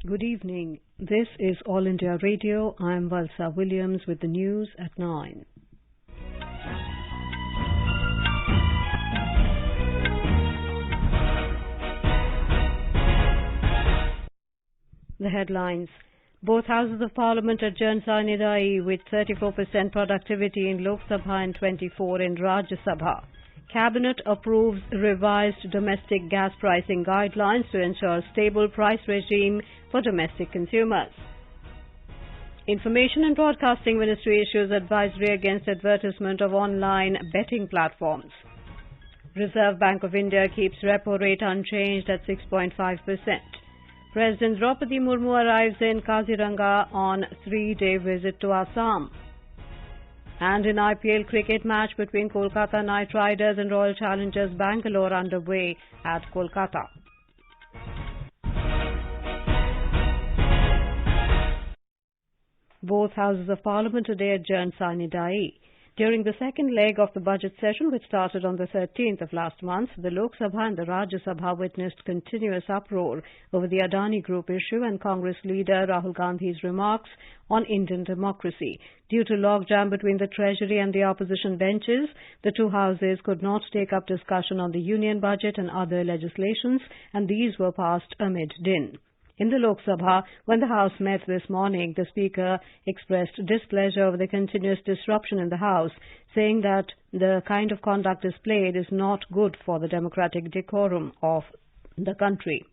Good evening. This is All India Radio. I'm Valsa Williams with the news at 9. The headlines. Both houses of parliament adjourned sine die with 34% productivity in Lok Sabha and 24% in Rajya Sabha. Cabinet approves revised domestic gas pricing guidelines to ensure stable price regime for domestic consumers. Information and Broadcasting Ministry issues advisory against advertisement of online betting platforms. Reserve Bank of India keeps repo rate unchanged at 6.5%. President Draupadi Murmu arrives in Kaziranga on 3-day visit to Assam. And in IPL cricket match between Kolkata Knight Riders and Royal Challengers Bangalore underway at Kolkata. Both houses of parliament today adjourned sine die. During the second leg of the budget session, which started on the 13th of last month, the Lok Sabha and the Rajya Sabha witnessed continuous uproar over the Adani Group issue and Congress leader Rahul Gandhi's remarks on Indian democracy. Due to logjam between the Treasury and the opposition benches, the two houses could not take up discussion on the union budget and other legislations, and these were passed amid din. In the Lok Sabha, when the House met this morning, the Speaker expressed displeasure over the continuous disruption in the House, saying that the kind of conduct displayed is not good for the democratic decorum of the country.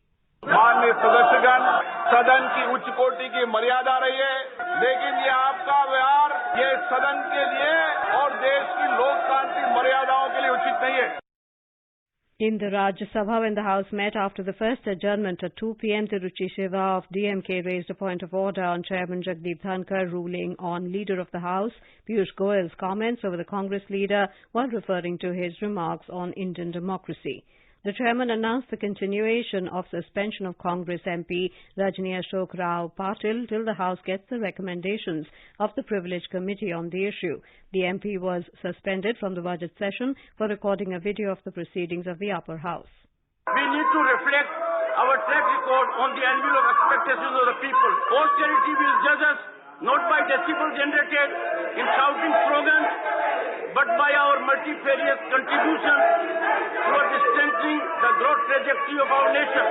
माननीय सदस्यगण, सदन की उच्च कोटि की मर्यादा रही है, लेकिन ये आपका व्यवहार ये सदन के लिए और देश की लोकतांत्रिक मर्यादाओं के लिए उचित नहीं है. In the Rajya Sabha, when the House met after the first adjournment at 2 p.m., Tiruchi Shiva of DMK raised a point of order on Chairman Jagdeep Dhankar ruling on Leader of the House, Piyush Goyal's comments over the Congress leader while referring to his remarks on Indian democracy. The chairman announced the continuation of suspension of Congress MP Rajni Ashok Rao Patil till the House gets the recommendations of the Privilege Committee on the issue. The MP was suspended from the budget session for recording a video of the proceedings of the upper house. We need to reflect our track record on the anvil of expectations of the people. Austerity will judge us not by decibels generated in shouting slogans, but by our multifarious contributions towards strengthening the growth trajectory of our nation.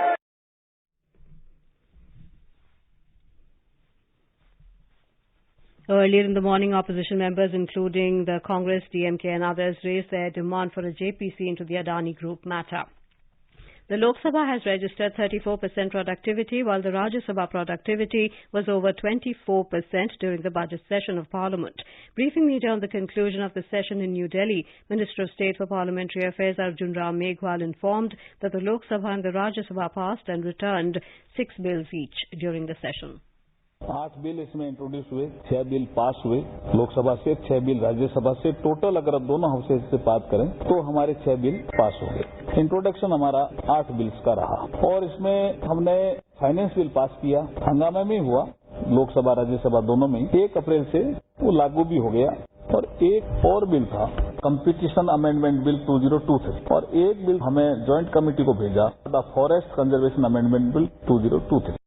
Earlier in the morning, opposition members, including the Congress, DMK and others, raised their demand for a JPC into the Adani Group matter. The Lok Sabha has registered 34% productivity, while the Rajya Sabha productivity was over 24% during the budget session of Parliament. Briefing media on the conclusion of the session in New Delhi, Minister of State for Parliamentary Affairs Arjun Ram Meghwal informed that the Lok Sabha and the Rajya Sabha passed and returned 6 bills each during the session. 8 bill इसमें introduce हुए, 6 bill pass हुए लोकसभा से, 6 bill Rajya Sabha से. Total अगर दोनों houses से बात करें तो हमारे 6 बिल पास हो गए. इंट्रोडक्शन हमारा 8 बिल्स का रहा और इसमें हमने फाइनेंस बिल पास किया. हंगामा में हुआ लोकसभा राज्यसभा दोनों में. 1 अप्रैल से वो लागू भी हो गया. और एक और बिल था कंपटीशन अमेंडमेंट बिल 2023 और एक बिल हमें ज्वाइंट कमेटी को भेजा, the forest conservation amendment bill 2023.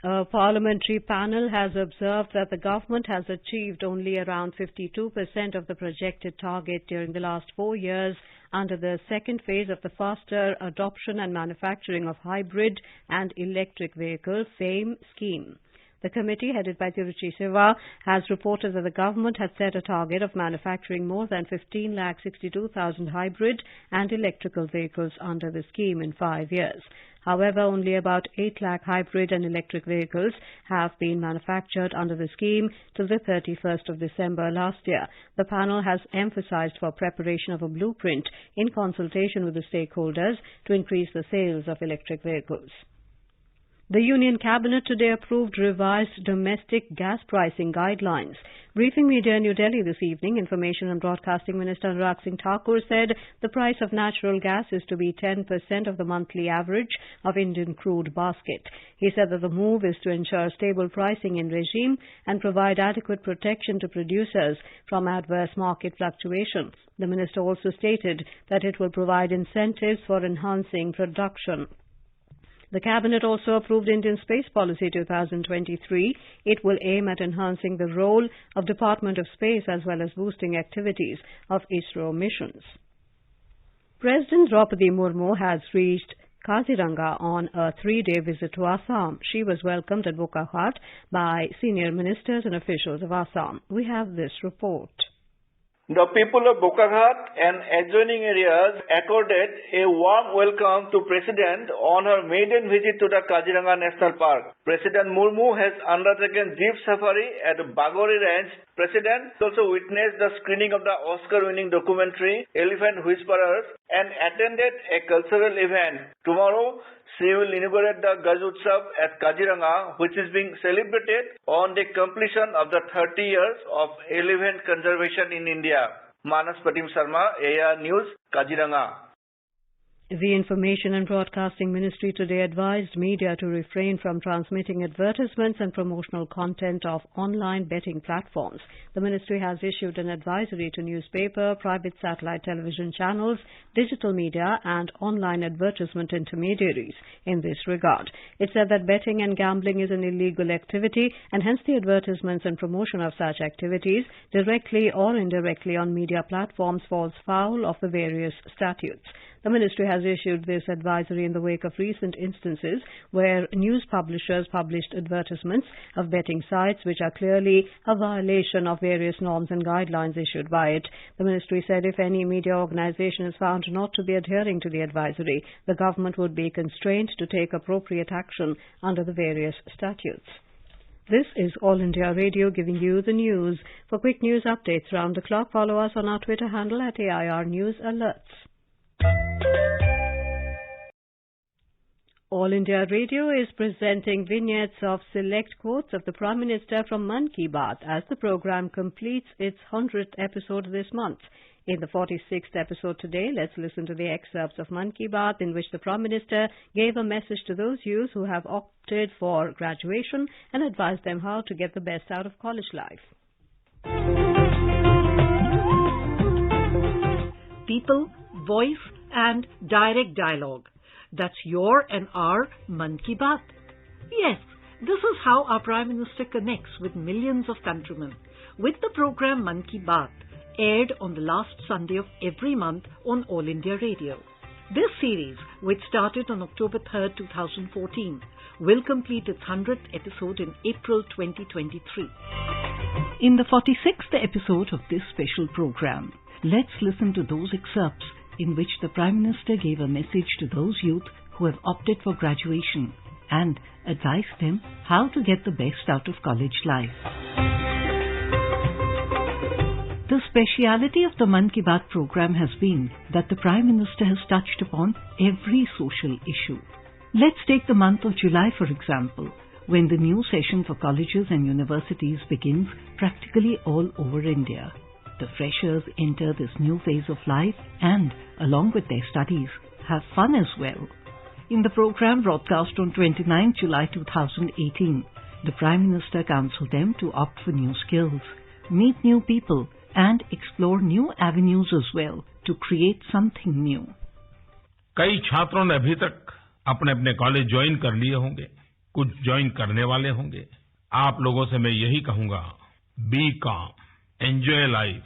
A parliamentary panel has observed that the government has achieved only around 52% of the projected target during the last 4 years under the second phase of the faster adoption and manufacturing of hybrid and electric vehicle FAME scheme. The committee, headed by Tiruchi Shiva, has reported that the government had set a target of manufacturing more than 15,62,000 hybrid and electrical vehicles under the scheme in 5 years. However, only about 8 lakh hybrid and electric vehicles have been manufactured under the scheme till the 31st of December last year. The panel has emphasized for preparation of a blueprint in consultation with the stakeholders to increase the sales of electric vehicles. The Union Cabinet today approved revised domestic gas pricing guidelines. Briefing media in New Delhi this evening, Information and Broadcasting Minister Anurag Singh Thakur said the price of natural gas is to be 10% of the monthly average of Indian crude basket. He said that the move is to ensure stable pricing in regime and provide adequate protection to producers from adverse market fluctuation. The minister also stated that it will provide incentives for enhancing production. The Cabinet also approved Indian Space Policy 2023. It will aim at enhancing the role of Department of Space as well as boosting activities of ISRO missions. President Draupadi Murmu has reached Kaziranga on a 3-day visit to Assam. She was welcomed at Bokaghat by senior ministers and officials of Assam. We have this report. The people of Bokaghat and adjoining areas accorded a warm welcome to President on her maiden visit to the Kaziranga National Park. President Murmu has undertaken jeep safari at Bagori Ranch. President also witnessed the screening of the Oscar-winning documentary Elephant Whisperers and attended a cultural event. Tomorrow, she will inaugurate the Gaj Utsav at Kaziranga, which is being celebrated on the completion of the 30 years of elephant conservation in India. Manas Pratim Sharma, AIR News, Kaziranga. The Information and Broadcasting Ministry today advised media to refrain from transmitting advertisements and promotional content of online betting platforms. The ministry has issued an advisory to newspaper, private satellite television channels, digital media and online advertisement intermediaries in this regard. It said that betting and gambling is an illegal activity and hence the advertisements and promotion of such activities directly or indirectly on media platforms falls foul of the various statutes. The ministry has issued this advisory in the wake of recent instances where news publishers published advertisements of betting sites which are clearly a violation of various norms and guidelines issued by it. The ministry said if any media organization is found not to be adhering to the advisory, the government would be constrained to take appropriate action under the various statutes. This is All India Radio giving you the news. For quick news updates round the clock, follow us on our Twitter handle at AIR News Alerts. All India Radio is presenting vignettes of select quotes of the Prime Minister from Mann Ki Baat as the program completes its 100th episode this month. In the 46th episode today, let's listen to the excerpts of Mann Ki Baat in which the Prime Minister gave a message to those youths who have opted for graduation and advised them how to get the best out of college life. People, voice and direct dialogue. That's your and our Mann Ki Baat. Yes, this is how our Prime Minister connects with millions of countrymen. With the program Mann Ki Baat, aired on the last Sunday of every month on All India Radio. This series, which started on October 3rd, 2014, will complete its 100th episode in April 2023. In the 46th episode of this special program, let's listen to those excerpts in which the Prime Minister gave a message to those youth who have opted for graduation and advised them how to get the best out of college life. The speciality of the Mann Ki Baat program has been that the Prime Minister has touched upon every social issue. Let's take the month of July for example, when the new session for colleges and universities begins practically all over India. The freshers enter this new phase of life and, along with their studies, have fun as well. In the program broadcast on 29 July 2018, the Prime Minister counseled them to opt for new skills, meet new people and explore new avenues as well to create something new. कई छात्रों ने अभी तक अपने अपने college join कर लिए होंगे, कुछ ज्वाइन करने वाले होंगे. आप लोगों से मैं यही कहूंगा, बी काम, एंजॉय लाइफ,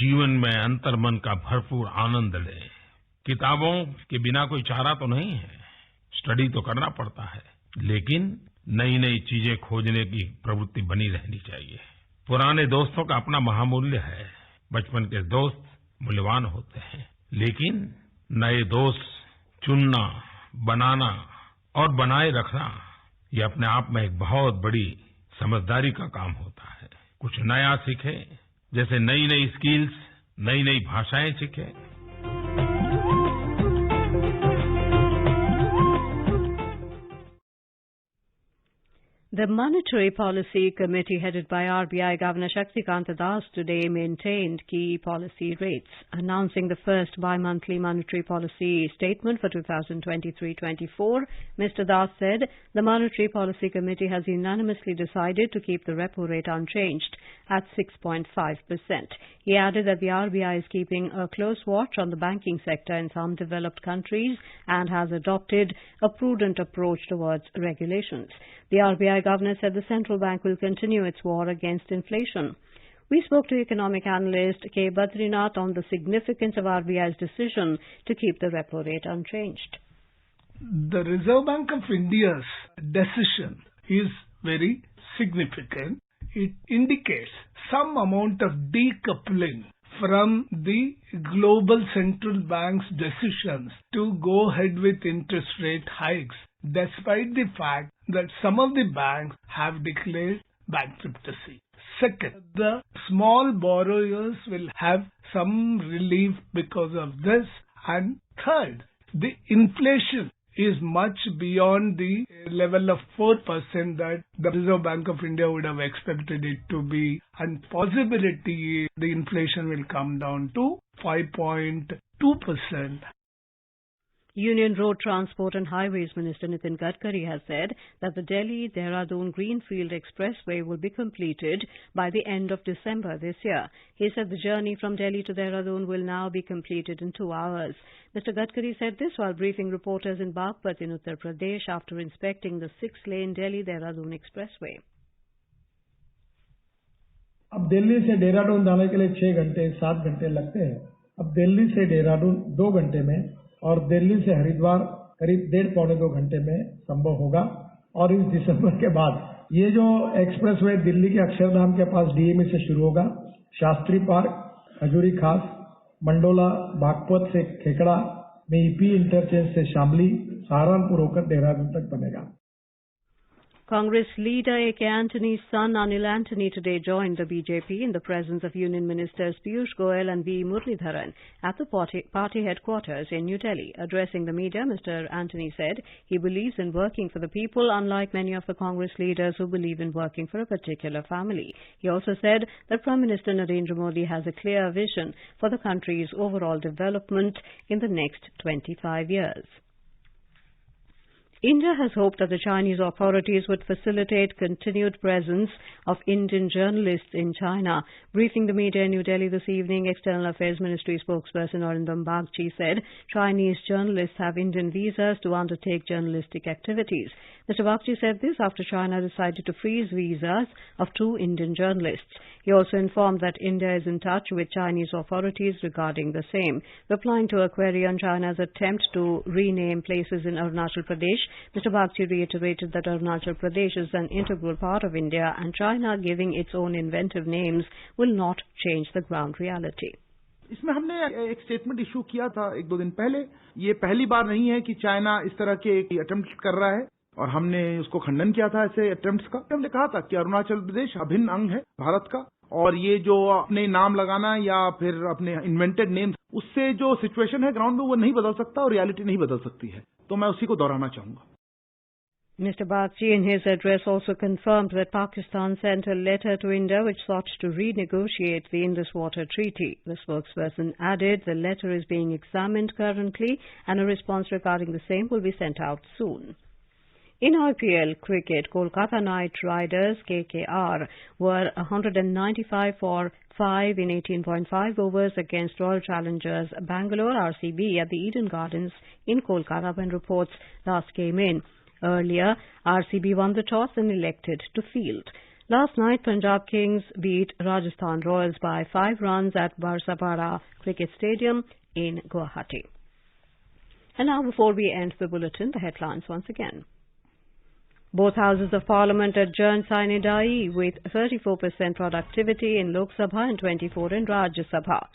जीवन में अंतर्मन का भरपूर आनंद लें. किताबों के बिना कोई चारा तो नहीं है, स्टडी तो करना पड़ता है, लेकिन नई नई चीजें खोजने की प्रवृत्ति बनी रहनी चाहिए. पुराने दोस्तों का अपना महामूल्य है. बचपन के दोस्त मूल्यवान होते हैं, लेकिन नए दोस्त चुनना, बनाना और बनाए रखना, ये अपने आप में एक बहुत बड़ी समझदारी का काम होता है. कुछ नया सीखें, जैसे नई नई स्किल्स, नई नई भाषाएं सीखें. The Monetary Policy Committee headed by RBI Governor Shaktikanta Das today maintained key policy rates, announcing the first bi-monthly monetary policy statement for 2023-24. Mr. Das said the Monetary Policy Committee has unanimously decided to keep the repo rate unchanged at 6.5%. He added that the RBI is keeping a close watch on the banking sector in some developed countries and has adopted a prudent approach towards regulations. The RBI governor said the central bank will continue its war against inflation. We spoke to economic analyst K. Badrinath on the significance of RBI's decision to keep the repo rate unchanged. The Reserve Bank of India's decision is very significant. It indicates some amount of decoupling from the global central bank's decisions to go ahead with interest rate hikes, despite the fact that some of the banks have declared bankruptcy. Second, the small borrowers will have some relief because of this. And third, the inflation is much beyond the level of 4% that the Reserve Bank of India would have expected it to be, and possibility the inflation will come down to 5.2%. Union Road Transport and Highways Minister Nitin Gadkari has said that the Delhi-Dehradun Greenfield Expressway will be completed by the end of December this year. He said the journey from Delhi to Dehradun will now be completed in 2 hours. Mr. Gadkari said this while briefing reporters in Bagpat in Uttar Pradesh after inspecting the 6-lane Delhi-Dehradun Expressway. अब दिल्ली से देहरादून जाने के लिए 6 घंटे 7 घंटे लगते हैं. अब दिल्ली से देहरादून 2 घंटे में और दिल्ली से हरिद्वार करीब 1.5-2 घंटे में संभव होगा. और इस दिसंबर के बाद ये जो एक्सप्रेसवे दिल्ली के अक्षरधाम के पास डीएमई से शुरू होगा, शास्त्री पार्क, खजूरी खास, मंडोला, बागपत से खेकड़ा में ईपी इंटरचेंज से शामली, सहारनपुर होकर देहरादून तक बनेगा. Congress leader A.K. Antony's son Anil Antony today joined the BJP in the presence of Union Ministers Piyush Goyal and V. Muralidharan at the party headquarters in New Delhi. Addressing the media, Mr. Antony said he believes in working for the people, unlike many of the Congress leaders who believe in working for a particular family. He also said that Prime Minister Narendra Modi has a clear vision for the country's overall development in the next 25 years. India has hoped that the Chinese authorities would facilitate continued presence of Indian journalists in China. Briefing the media in New Delhi this evening, External Affairs Ministry spokesperson Arindam Bagchi said Chinese journalists have Indian visas to undertake journalistic activities. Mr. Bagchi said this after China decided to freeze visas of 2 Indian journalists. He also informed that India is in touch with Chinese authorities regarding the same. Replying to a query on China's attempt to rename places in Arunachal Pradesh, Mr. Bagchi reiterated that Arunachal Pradesh is an integral part of India and China giving its own inventive names will not change the ground reality. इसमें हमने एक statement issue किया था 1-2 दिन पहले. ये पहली बार नहीं है कि चाइना इस तरह के अटेम्प्ट कर रहा है और हमने उसको खंडन किया था ऐसे अटेम्प्ट्स का. हमने कहा था कि अरुणाचल प्रदेश अभिन्न अंग है भारत का और ये जो अपने नाम लगाना या फिर अपने इन्वेंटेड नेम्स, उससे जो सिचुएशन है ग्राउंड में वो नहीं बदल सकता और रियलिटी नहीं बदल सकती है. तो मैं उसी को दोहराना चाहूंगा. Mr. Bagchi in his address also confirmed that Pakistan sent a letter to India which sought to renegotiate the Indus Water Treaty. The spokesperson added the letter is being examined currently and a response regarding the same will be sent out soon. In IPL cricket, Kolkata Knight Riders KKR were 195 for 5 in 18.5 overs against Royal Challengers Bangalore RCB at the Eden Gardens in Kolkata when reports last came in. Earlier, RCB won the toss and elected to field. Last night, Punjab Kings beat Rajasthan Royals by 5 runs at Barsapara Cricket Stadium in Guwahati. And now, before we end the bulletin, the headlines once again. Both houses of Parliament adjourned sine die with 34% productivity in Lok Sabha and 24% in Rajya Sabha.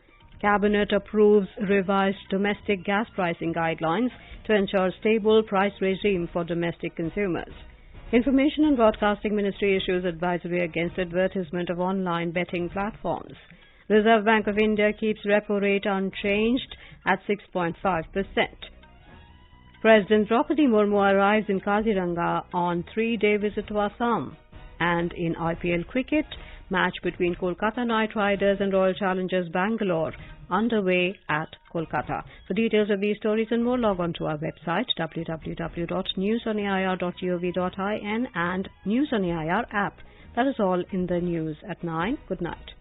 Cabinet approves revised domestic gas pricing guidelines to ensure stable price regime for domestic consumers. Information and Broadcasting Ministry issues advisory against advertisement of online betting platforms. Reserve Bank of India keeps repo rate unchanged at 6.5%. President Draupadi Murmu arrives in Kaziranga on 3-day visit to Assam. And in IPL cricket, match between Kolkata Knight Riders and Royal Challengers Bangalore underway at Kolkata. For details of these stories and more, log on to our website www.newsonair.gov.in and News on AIR app. That is all in the news at 9. Good night.